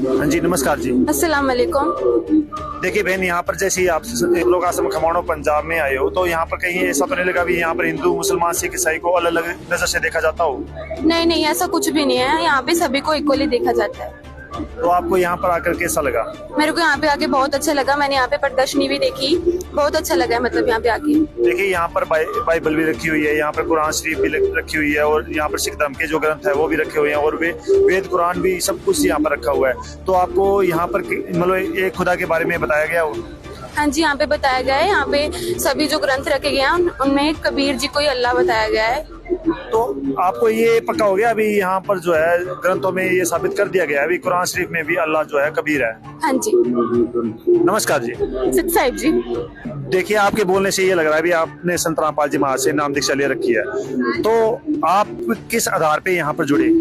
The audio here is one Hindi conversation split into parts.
हाँ जी, नमस्कार जी। अस्सलाम वालेकुम। देखिए बहन, यहाँ पर जैसे ही आप लोग आश्रम खमाणों पंजाब में आए हो, तो यहाँ पर कहीं ऐसा तो नहीं लगा भी यहाँ पर हिंदू मुसलमान सिख ईसाई को अलग अलग नजर से देखा जाता हो? नहीं नहीं, ऐसा कुछ भी नहीं है। यहाँ पे सभी को इक्वली देखा जाता है। तो आपको यहाँ पर आकर कैसा लगा? मेरे को यहाँ पे आके बहुत अच्छा लगा। मैंने यहाँ पे प्रदर्शनी भी देखी, बहुत अच्छा लगा है। मतलब यहाँ पे आके देखिए, यहाँ पर बाइबल भी रखी हुई है, यहाँ पर कुरान शरीफ भी रखी हुई है, और यहाँ पर सिख धर्म के जो ग्रंथ है वो भी रखे हुए हैं, और वेद कुरान भी सब कुछ यहाँ पर रखा हुआ है। तो आपको यहाँ पर मतलब एक खुदा के बारे में बताया गया हो? हाँ जी, यहाँ पे बताया गया है। यहाँ पे सभी जो ग्रंथ रखे गए हैं उनमें कबीर जी को ही अल्लाह बताया गया है। तो आपको ये पक्का हो गया अभी यहाँ पर जो है ग्रंथों में ये साबित कर दिया गया है अभी कुरान शरीफ में भी अल्लाह जो है कबीर है? हाँ जी। नमस्कार जी। सिद्ध साहिब जी। देखिए, आपके बोलने से ये लग रहा है भी आपने संत रामपाल जी महाराज से नाम दीक्षा ले रखी है, तो आप किस आधार पे यहाँ पर जुड़े?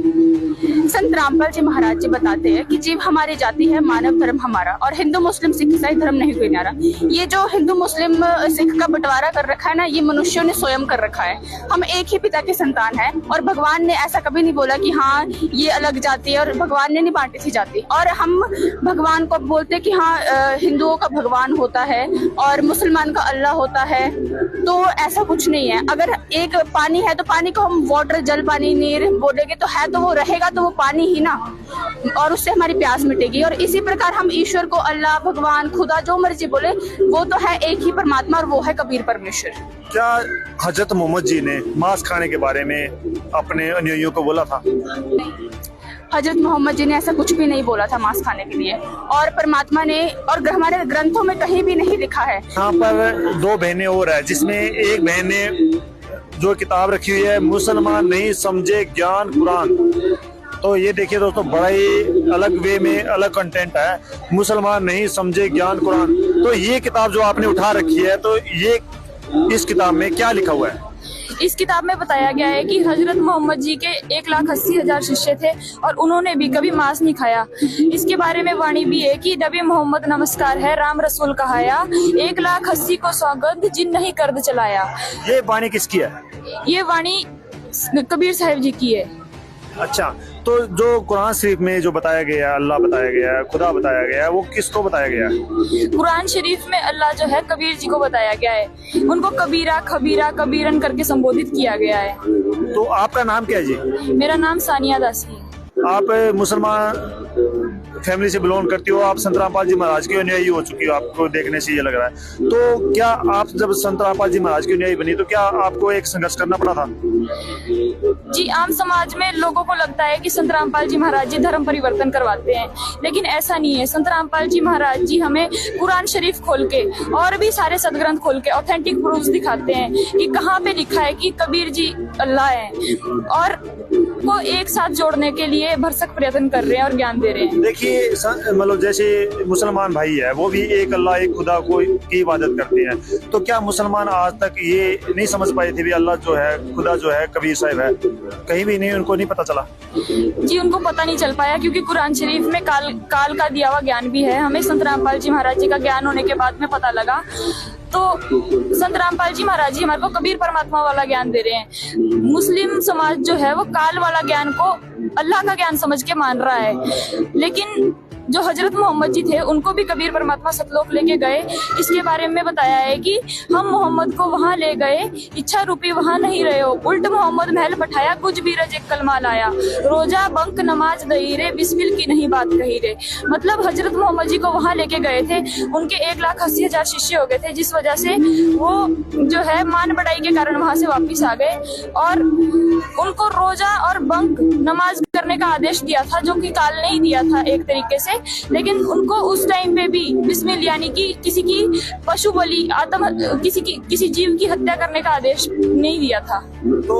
संत रामपाल जी महाराज जी बताते हैं कि जीव हमारी जाति है, मानव धर्म हमारा, और हिंदू मुस्लिम सिख ईसाई धर्म नहीं कोई नारा। ये जो हिंदू मुस्लिम सिख का बंटवारा कर रखा है ना, ये मनुष्यों ने स्वयं कर रखा है। हम एक ही पिता के संतान हैं, और भगवान ने ऐसा कभी नहीं बोला कि हाँ ये अलग जाति है, और भगवान ने नहीं बांटी थी जाति। और हम भगवान को बोलते कि हाँ हिंदुओं का भगवान होता है और मुसलमान का अल्लाह होता है, तो ऐसा कुछ नहीं है। अगर एक पानी है तो पानी को हम वाटर, जल, पानी, नीर बोलेंगे तो है, तो वो रहेगा तो वो पानी ही ना, और उससे हमारी प्यास मिटेगी। और इसी प्रकार हम ईश्वर को अल्लाह, भगवान, खुदा, जो मर्जी बोले, वो तो है एक ही परमात्मा, और वो है कबीर परमेश्वर। क्या हजरत मोहम्मद जी ने मांस खाने के बारे में अपने अनुयायियों को बोला था? हजरत मोहम्मद जी ने ऐसा कुछ भी नहीं बोला था मांस खाने के लिए, और परमात्मा ने, और हमारे ग्रंथों में कहीं भी नहीं लिखा है। यहाँ पर दो बहनें और है, जिसमें एक बहन ने जो किताब रखी हुई है मुसलमान नहीं समझे ज्ञान कुरान। तो ये देखिए दोस्तों, बड़ा ही अलग वे में अलग कंटेंट है, मुसलमान नहीं समझे ज्ञान कुरान। तो ये किताब जो आपने उठा रखी है, तो ये इस किताब में क्या लिखा हुआ है? इस किताब में बताया गया है कि हजरत मोहम्मद जी के 1,80,000 शिष्य थे, और उन्होंने भी कभी मांस नहीं खाया। इसके बारे में वाणी भी है कि नबी मोहम्मद नमस्कार है, राम रसूल कहाया, 1,80,000 को सौगंध जिन नहीं कर्द चलाया। ये वाणी किसकी है? ये वाणी कबीर साहिब जी की है। अच्छा, तो जो कुरान शरीफ में जो बताया गया है, अल्लाह बताया गया है, खुदा बताया गया है, वो किसको बताया गया है? कुरान शरीफ में अल्लाह जो है कबीर जी को बताया गया है। उनको कबीरा, खबीरा, कबीरन करके संबोधित किया गया है। तो आपका नाम क्या है जी? मेरा नाम सानिया दासी है। आप मुसलमान फैमिली से बिलोंग करती हो, आप संत रामपाल जी महाराज की अनुयायी हो चुकी हो, आपको देखने से ये लग रहा है। तो क्या आप जब संत रामपाल जी महाराज की अनुयायी बनी, तो क्या आपको एक संघर्ष करना पड़ा था? जी, आम समाज में लोगों को लगता है कि संत रामपाल जी महाराज जी धर्म परिवर्तन करवाते हैं, लेकिन ऐसा नहीं है। संत रामपाल जी महाराज जी हमें कुरान शरीफ खोल के और भी सारे सदग्रंथ खोल के ऑथेंटिक प्रूफ दिखाते हैं कि कहाँ पे लिखा है कि कबीर जी अल्लाह है, और को एक साथ जोड़ने के लिए भरसक प्रयत्न कर रहे हैं और ज्ञान दे रहे हैं। देखिए, मतलब जैसे मुसलमान भाई है, वो भी एक अल्लाह, एक खुदा को की इबादत करते हैं। तो क्या मुसलमान आज तक ये नहीं समझ पाए थे भी अल्लाह जो है, खुदा जो है, कबीर साहिब है? कहीं भी नहीं, उनको नहीं पता चला? जी, उनको पता नहीं चल पाया, क्योंकि कुरान शरीफ में काल का दिया हुआ ज्ञान भी है। हमें संत रामपाल जी महाराज जी का ज्ञान होने के बाद में पता लगा। तो संत रामपाल जी महाराज जी हमारे को कबीर परमात्मा वाला ज्ञान दे रहे हैं। मुस्लिम समाज जो है वो काल वाला ज्ञान को अल्लाह का ज्ञान समझ के मान रहा है, लेकिन जो हजरत मोहम्मद जी थे उनको भी कबीर परमात्मा सतलोक लेके गए। इसके बारे में बताया है कि हम मोहम्मद को वहां ले गए, इच्छा रूपी वहां नहीं रहे हो, उल्ट मोहम्मद महल पठाया, कुछ भी रजे कलमा लाया, रोजा बंक नमाज दही रे, बिस्मिल की नहीं बात कही रे। मतलब हजरत मोहम्मद जी को वहां लेके गए थे, उनके 1,80,000 शिष्य हो गए थे, जिस वजह से वो जो है मान बढ़ाई के कारण वहां से वापिस आ गए, और उनको रोजा और बंक नमाज करने का आदेश दिया था, जो कि काल ने ही दिया था एक तरीके से। लेकिन उनको उस टाइम पे भी बिस्मिल यानी कि किसी की पशु बलि, किसी जीव की हत्या करने का आदेश नहीं दिया था। तो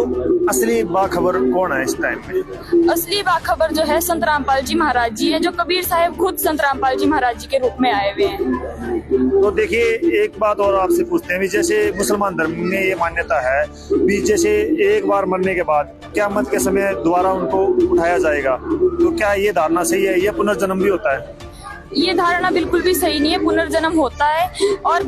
असली बाखबर कौन है इस टाइम पे? असली बाखबर जो है संत रामपाल जी महाराज जी है, जो कबीर साहिब खुद संत रामपाल जी महाराज जी के रूप में आए हुए हैं। तो देखिए, एक बात और आपसे पूछते हैं, जैसे मुसलमान धर्म में ये मान्यता है भी जैसे एक बार मरने के बाद क़यामत के समय दोबारा उनको उठाया जाएगा, तो क्या ये धारणा सही है? ये पुनर्जन्म भी होता है? ये धारणा बिल्कुल भी सही नहीं है। पुनर्जन्म होता है और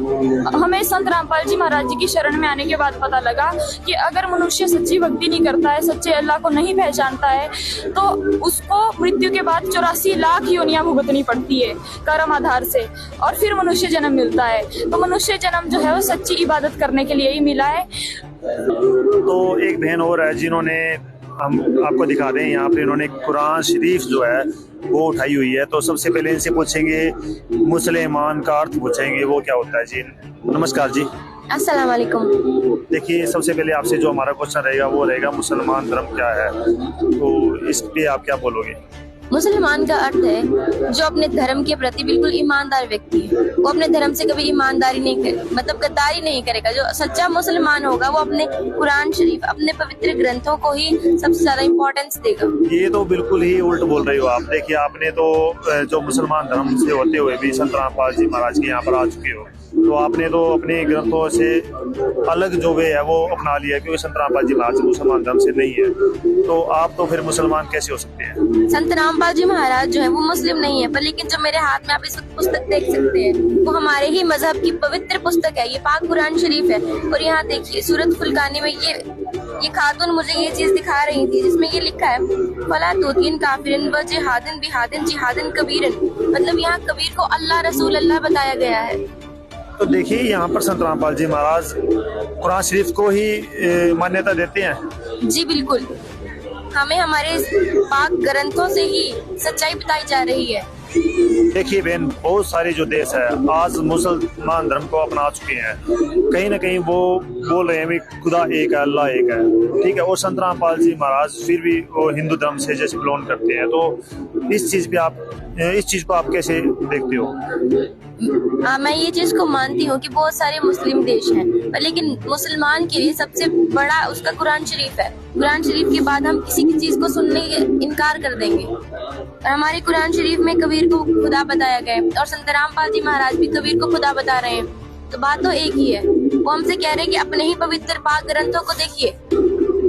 हमें संत रामपाल जी महाराज जी की शरण में आने के बाद पता लगा कि अगर मनुष्य सच्ची भक्ति नहीं करता है, सच्चे अल्लाह को नहीं पहचानता है, तो उसको मृत्यु के बाद 84 लाख योनियां भुगतनी पड़ती है कर्म आधार से, और फिर मनुष्य जन्म मिलता है। तो मनुष्य जन्म जो है वो सच्ची इबादत करने के लिए ही मिला है। तो एक बहन और है जिन्होंने, हम आपको दिखा दें, यहाँ पे इन्होंने कुरान शरीफ जो है वो उठाई हुई है। तो सबसे पहले इनसे पूछेंगे मुसलमान का अर्थ पूछेंगे, वो क्या होता है जी। नमस्कार जी। अस्सलाम वालेकुम। देखिए, सबसे पहले आपसे जो हमारा क्वेश्चन रहेगा वो रहेगा मुसलमान धर्म क्या है, तो इस पे आप क्या बोलोगे। मुसलमान का अर्थ है जो अपने धर्म के प्रति बिल्कुल ईमानदार व्यक्ति है। वो अपने धर्म से कभी ईमानदारी नहीं करे, मतलब गद्दारी नहीं करेगा। जो सच्चा मुसलमान होगा वो अपने कुरान शरीफ, अपने पवित्र ग्रंथों को ही सबसे ज्यादा इम्पोर्टेंस देगा। ये तो बिल्कुल ही उल्ट बोल रही हो आप। देखिए, आपने तो जो मुसलमान धर्म से होते हुए भी संत रामपाल जी महाराज के यहाँ पर आ चुके हो, तो आपने तो अपने ग्रंथों से अलग जो वे है वो अपना लिया, क्योंकि संत रामपाल जी महाराज मुसलमान धर्म से नहीं है। तो आप तो फिर मुसलमान कैसे हो सकते हैं। संत रामपाल जी महाराज जो है वो मुस्लिम नहीं है, पर लेकिन जो मेरे हाथ में आप इस वक्त पुस्तक देख सकते हैं वो हमारे ही मजहब की पवित्र पुस्तक है। ये पाक कुरान शरीफ है। और यहाँ देखिए सूरत फुलकानी में ये खातून मुझे ये चीज दिखा रही थी जिसमें ये लिखा है फला तूतीन काफिरन व जिहादिन बिहादिन जिहादिन कबीरन, मतलब यहाँ कबीर को अल्लाह रसूल अल्लाह बताया गया है। तो देखिए, यहाँ पर संत रामपाल जी महाराज कुरान शरीफ को ही मान्यता देते हैं। जी बिल्कुल, हमें हमारे पाक ग्रंथों से ही सच्चाई बताई जा रही है। देखिए बहन, बहुत सारे जो देश है आज मुसलमान धर्म को अपना चुके हैं। कहीं ना कहीं वो बोल रहे हैं भी खुदा एक है, अल्लाह एक है, ठीक है। और संत रामपाल जी महाराज फिर भी वो हिंदू धर्म से जैसे बिलोंग करते हैं। तो इस चीज को आप कैसे देखते हो। मैं ये चीज को मानती हूँ कि बहुत सारे मुस्लिम देश हैं, पर लेकिन मुसलमान के लिए सबसे बड़ा उसका कुरान शरीफ है। कुरान शरीफ के बाद हम किसी की चीज को सुनने के इनकार कर देंगे। और हमारे कुरान शरीफ में कबीर को खुदा बताया गया है और संत रामपाल जी महाराज भी कबीर को खुदा बता रहे हैं। तो बात तो एक ही है। वो हमसे कह रहे हैं कि अपने ही पवित्र पाक ग्रंथों को देखिए।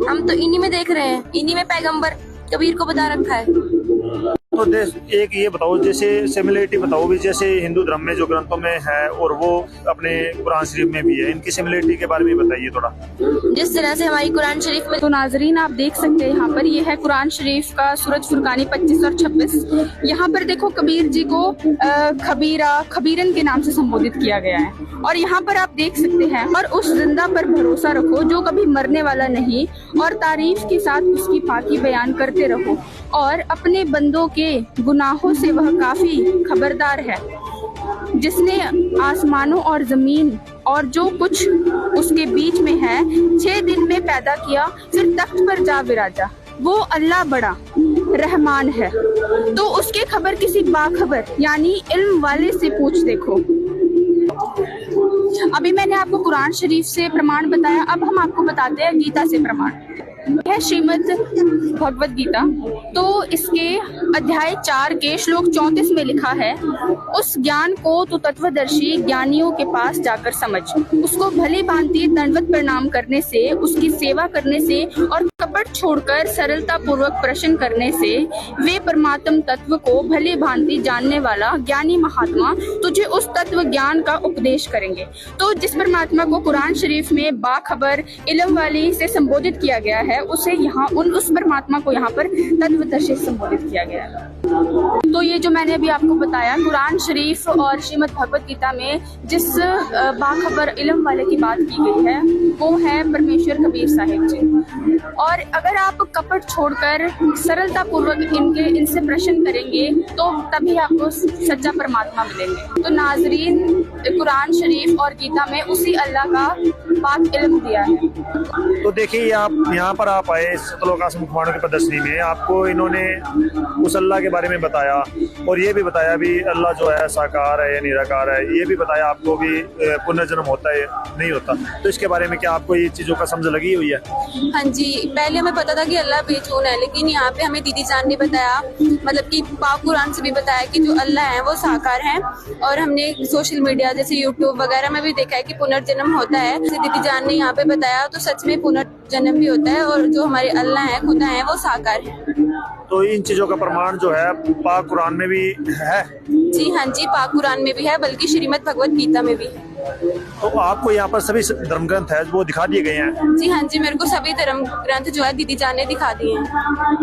हम तो इन्हीं में देख रहे हैं, इन्हीं में पैगंबर कबीर को बता रखा है। तो एक ये बताओ, जैसे सिमिलरिटी बताओ भी, जैसे हिंदू धर्म में जो ग्रंथों में है और वो अपने कुरान शरीफ में भी है, इनकी सिमिलरिटी के बारे में बताइए थोड़ा। जिस तरह से हमारी कुरान शरीफ में, तो नाजरीन आप देख सकते हैं यहाँ पर ये है कुरान शरीफ का सूरत फुरकानी 25 और 26। यहाँ पर देखो कबीर जी को खबीरन के नाम से संबोधित किया गया है। और यहाँ पर आप देख सकते हैं, और उस जिंदा पर भरोसा रखो जो कभी मरने वाला नहीं, और तारीफ के साथ उसकी पाकी बयान करते रहो, और अपने बंदों के गुनाहों से वह काफी खबरदार है। जिसने आसमानों और जमीन और जो कुछ उसके बीच में है 6 दिन में पैदा किया, फिर तख्त पर जा विराजा। वो अल्लाह बड़ा रहमान है। तो उसके खबर किसी बाखबर यानी इल्म वाले से पूछ देखो। अभी मैंने आपको कुरान शरीफ से प्रमाण बताया, अब हम आपको बताते हैं गीता से प्रमाण। यह श्रीमद् भगवत गीता, तो इसके अध्याय 4 के श्लोक 34 में लिखा है, उस ज्ञान को तू तत्वदर्शी ज्ञानियों के पास जाकर समझ। उसको भली भांति दंडवत प्रणाम करने से, उसकी सेवा करने से और कपट छोड़कर सरलता पूर्वक प्रश्न करने से वे परमात्म तत्व को भली भांति जानने वाला ज्ञानी महात्मा तुझे उस तत्व ज्ञान का उपदेश करेंगे। तो जिस परमात्मा को कुरान शरीफ में बाखबर इल्म वाली से संबोधित किया गया है, उसे यहाँ उस परमात्मा को यहाँ पर तत्वदर्शी संबोधित किया गया है। तो ये जो मैंने अभी आपको बताया कुरान शरीफ और श्रीमद् भगवत गीता में जिस बाखबर इल्म वाले की बात की गई है वो है परमेश्वर कबीर साहिब जी। और अगर आप कपट छोड़कर सरलता पूर्वक इनसे प्रश्न करेंगे तो तभी आपको सच्चा परमात्मा मिलेंगे। तो नाजरीन, कुरान शरीफ और गीता में उसी अल्लाह का पाक इल्म दिया है। तो देखिए, आप यहाँ पर आप आए सतलोक आसम मुखवाणों की प्रदर्शनी में, आपको इन्होंने उस अल्लाह के बारे में बताया और ये भी बताया भी अल्लाह जो है साकार है या निराकार है। ये भी बताया आपको भी पुनर्जन्म होता है नहीं होता। तो इसके बारे में क्या आपको ये चीजों का समझ लगी हुई है। हाँ जी, पहले हमें पता था कि अल्लाह बेचून है, लेकिन यहाँ पे हमें दीदी जान ने बताया, मतलब कि पाक कुरान से भी बताया कि जो अल्लाह है वो साकार है। और हमने सोशल मीडिया जैसे यूट्यूब वगैरह में भी देखा है कि पुनर्जन्म होता है। जैसे दीदी जान ने यहाँ पे बताया, तो सच में पुनर्जन्म भी होता है और जो हमारे अल्लाह है खुदा है वो साकार है। तो इन चीजों का प्रमाण जो है पाक कुरान में भी है। जी हाँ जी, पाक कुरान में भी है, बल्कि श्रीमद् भगवत गीता में भी है। तो आपको यहाँ पर सभी धर्म ग्रंथ है वो दिखा दिए गए हैं। जी हाँ जी, मेरे को सभी धर्म ग्रंथ जो है दीदी जान ने दिखा दिए हैं।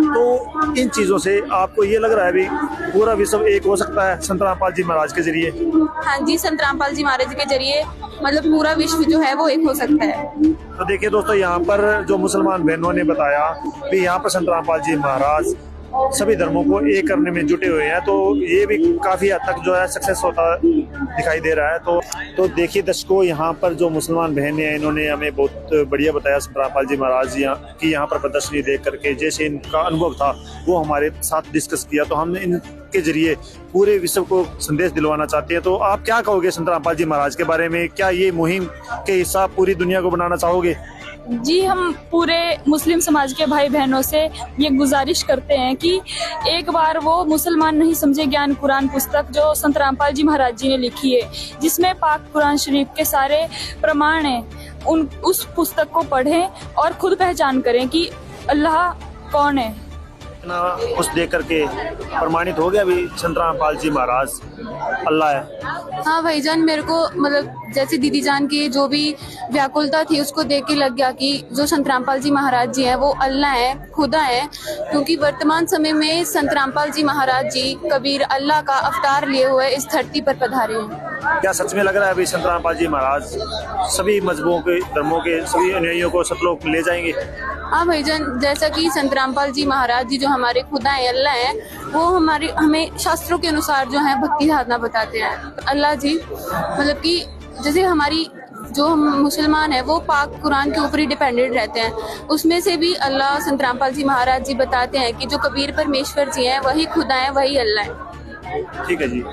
तो इन चीजों से आपको ये लग रहा है भी पूरा विश्व एक हो सकता है संत रामपाल जी महाराज के जरिए? हाँ जी, संत रामपाल जी महाराज के जरिए मतलब पूरा विश्व जो है वो एक हो सकता है। तो देखिए दोस्तों, यहाँ पर जो मुसलमान बहनों ने बताया भी यहाँ पर संत रामपाल जी महाराज सभी धर्मों को एक करने में जुटे हुए हैं, तो ये भी काफी हद तक जो है सक्सेस होता दिखाई दे रहा है। तो देखिए दर्शकों, यहाँ पर जो मुसलमान बहनें हैं इन्होंने हमें बहुत बढ़िया बताया संत रामपाल जी महाराज की यहाँ पर प्रदर्शनी देख करके जैसे इनका अनुभव था वो हमारे साथ डिस्कस किया। तो हमने इनके जरिए पूरे विश्व को संदेश दिलवाना चाहते हैं। तो आप क्या कहोगे संत रामपाल जी महाराज के बारे में? क्या ये मुहिम के हिस्सा पूरी दुनिया को बनाना चाहोगे? जी, हम पूरे मुस्लिम समाज के भाई बहनों से ये गुजारिश करते हैं कि एक बार वो मुसलमान नहीं समझे ज्ञान कुरान पुस्तक जो संत रामपाल जी महाराज जी ने लिखी है, जिसमें पाक कुरान शरीफ के सारे प्रमाण हैं, उस पुस्तक को पढ़ें और खुद पहचान करें कि अल्लाह कौन है। उस देख करके प्रमाणित हो गया भी संत रामपाल जी महाराज अल्लाह है। हाँ भाईजान, मेरे को मतलब जैसे दीदी जान की जो भी व्याकुलता थी उसको देख के लग गया कि जो संत रामपाल जी महाराज जी हैं वो अल्लाह हैं, खुदा हैं, क्योंकि वर्तमान समय में संत रामपाल जी महाराज जी कबीर अल्लाह का अवतार लिए हुए इस धरती पर पधारे हैं। क्या सच में लग रहा है अभी संत रामपाल जी महाराज सभी मजहबों के धर्मों के सभी अनुयायियों को सतलोक ले जाएंगे? हाँ भाईजान, जैसा कि संत रामपाल जी महाराज जी जो हमारे खुदा हैं, अल्लाह हैं, वो हमें शास्त्रों के अनुसार जो है भक्ति साधना बताते हैं। अल्लाह जी मतलब कि जैसे हमारी जो हम मुसलमान हैं वो पाक कुरान के ऊपर ही डिपेंडेंट रहते हैं, उसमें से भी अल्लाह संत रामपाल जी महाराज जी बताते हैं कि जो कबीर परमेश्वर जी हैं वही खुदा हैं, वही अल्लाह है। ठीक है जी।